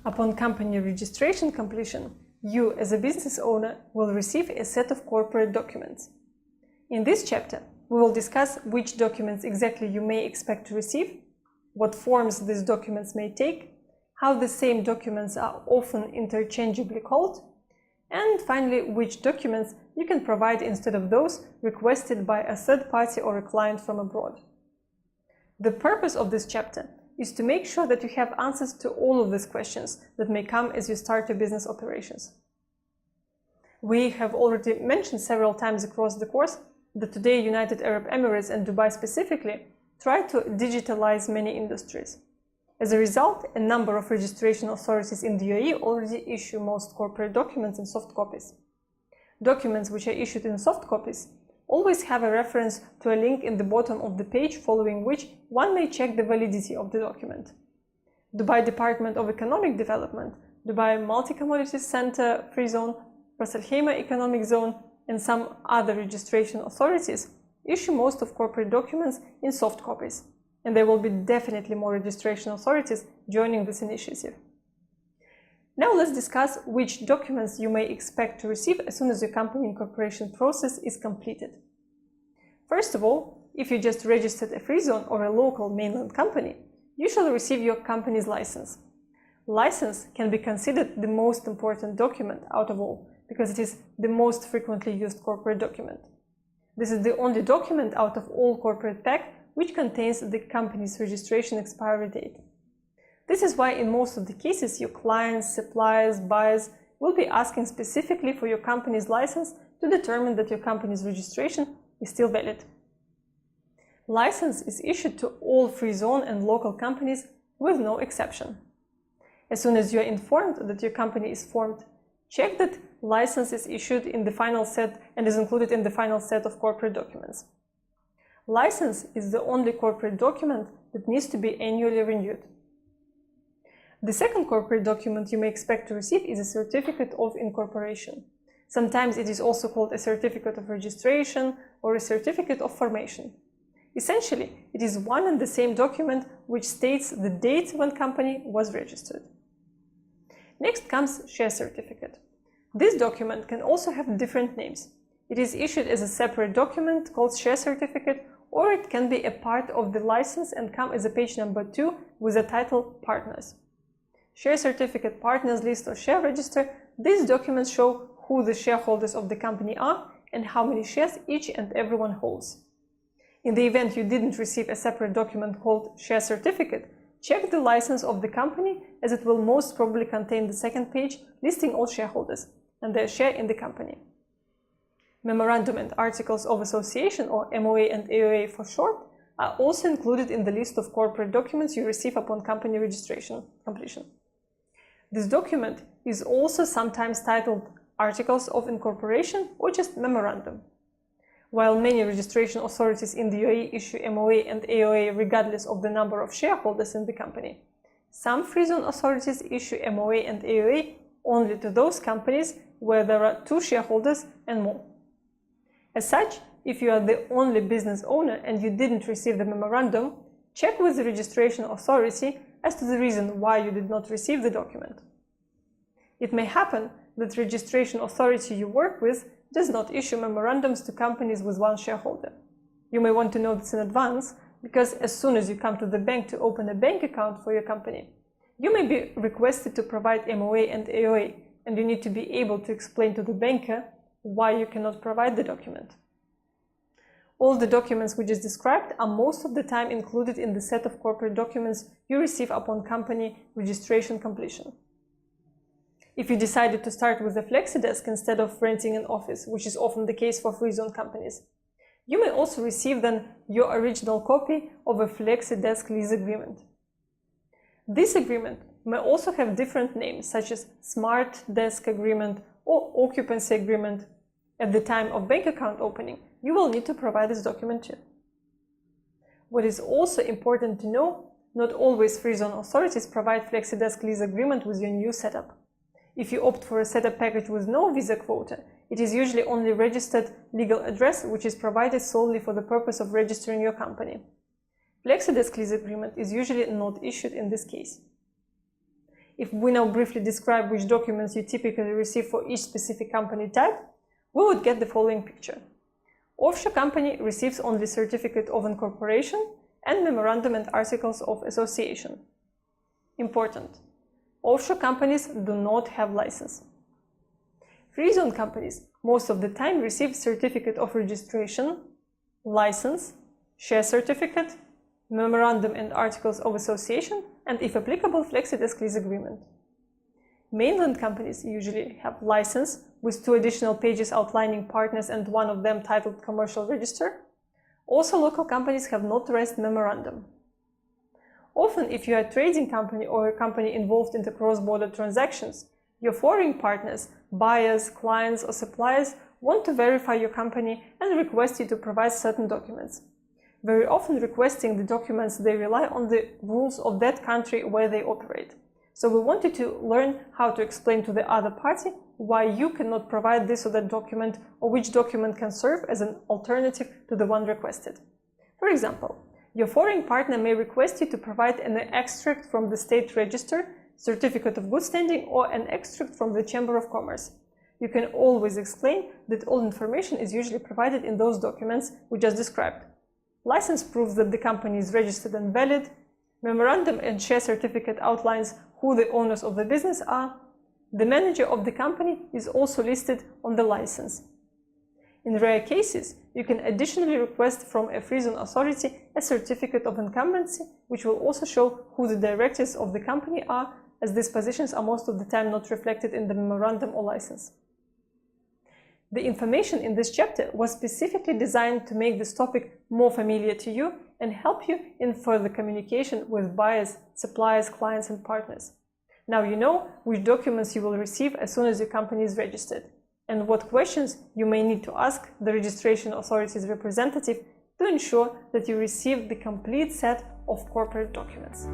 Upon company registration completion, you as a business owner will receive a set of corporate documents. In this chapter, we will discuss which documents exactly you may expect to receive, what forms these documents may take, how the same documents are often interchangeably called, and finally, which documents you can provide instead of those requested by a third party or a client from abroad. The purpose of this chapter is to make sure that you have answers to all of these questions that may come as you start your business operations. We have already mentioned several times across the course that today United Arab Emirates and Dubai specifically try to digitalize many industries. As a result, a number of registration authorities in the UAE already issue most corporate documents in soft copies. Documents which are issued in soft copies always have a reference to a link in the bottom of the page, following which one may check the validity of the document. Dubai Department of Economic Development, Dubai Multi-Commodities Center Free Zone, Ras Al Khaimah Economic Zone, and some other registration authorities issue most of corporate documents in soft copies, and there will be definitely more registration authorities joining this initiative. Now let's discuss which documents you may expect to receive as soon as your company incorporation process is completed. First of all, if you just registered a free zone or a local mainland company, you shall receive your company's license. License can be considered the most important document out of all, because it is the most frequently used corporate document. This is the only document out of all corporate pack which contains the company's registration expiry date. This is why in most of the cases your clients, suppliers, buyers will be asking specifically for your company's license to determine that your company's registration is still valid. License is issued to all free zone and local companies with no exception. As soon as you are informed that your company is formed, check that license is issued in the final set and is included in the final set of corporate documents. License is the only corporate document that needs to be annually renewed. The second corporate document you may expect to receive is a certificate of incorporation. Sometimes it is also called a certificate of registration or a certificate of formation. Essentially, it is one and the same document which states the date when company was registered. Next comes share certificate. This document can also have different names. It is issued as a separate document called share certificate, or it can be a part of the license and come as a page number 2 with the title Partners. Share certificate, partners list or share register, these documents show who the shareholders of the company are and how many shares each and everyone holds. In the event you didn't receive a separate document called share certificate, check the license of the company, as it will most probably contain the second page listing all shareholders and their share in the company. Memorandum and Articles of Association, or MOA and AOA for short, are also included in the list of corporate documents you receive upon company registration completion. This document is also sometimes titled Articles of Incorporation or just Memorandum. While many registration authorities in the UAE issue MOA and AOA regardless of the number of shareholders in the company, some free zone authorities issue MOA and AOA only to those companies where there are 2 shareholders and more. As such, if you are the only business owner and you didn't receive the memorandum, check with the registration authority as to the reason why you did not receive the document. It may happen that the registration authority you work with does not issue memorandums to companies with 1 shareholder. You may want to know this in advance, because as soon as you come to the bank to open a bank account for your company, you may be requested to provide MOA and AOA, and you need to be able to explain to the banker why you cannot provide the document. All the documents we just described are most of the time included in the set of corporate documents you receive upon company registration completion. If you decided to start with a flexi-desk instead of renting an office, which is often the case for free zone companies, you may also receive then your original copy of a flexi-desk lease agreement. This agreement may also have different names, such as Smart Desk Agreement or Occupancy Agreement. At the time of bank account opening, you will need to provide this document too. What is also important to know, not always free zone authorities provide flexi-desk lease agreement with your new setup. If you opt for a setup package with no visa quota, it is usually only registered legal address which is provided solely for the purpose of registering your company. Flexi-desk lease agreement is usually not issued in this case. if we now briefly describe which documents you typically receive for each specific company type, we would get the following picture. Offshore company receives only certificate of incorporation and memorandum and articles of association. Important. Offshore companies do not have license. Free zone companies most of the time receive certificate of registration, license, share certificate, memorandum and articles of association, and if applicable, flexi-desk lease agreement. Mainland companies usually have license with 2 additional pages outlining partners and one of them titled commercial register. Also, local companies have notarized memorandum. Often, if you are a trading company or a company involved in the cross-border transactions, your foreign partners, buyers, clients, or suppliers want to verify your company and request you to provide certain documents. Very often requesting the documents, they rely on the rules of that country where they operate. So we wanted to learn how to explain to the other party why you cannot provide this or that document, or which document can serve as an alternative to the one requested. For example, your foreign partner may request you to provide an extract from the state register, certificate of good standing, or an extract from the Chamber of Commerce. You can always explain that all information is usually provided in those documents we just described. License proves that the company is registered and valid. Memorandum and share certificate outlines who the owners of the business are. The manager of the company is also listed on the license. In rare cases, you can additionally request from a free zone authority a certificate of incumbency, which will also show who the directors of the company are, as these positions are most of the time not reflected in the memorandum or license. The information in this chapter was specifically designed to make this topic more familiar to you and help you in further communication with buyers, suppliers, clients, and partners. Now you know which documents you will receive as soon as your company is registered, and what questions you may need to ask the registration authority's representative to ensure that you receive the complete set of corporate documents.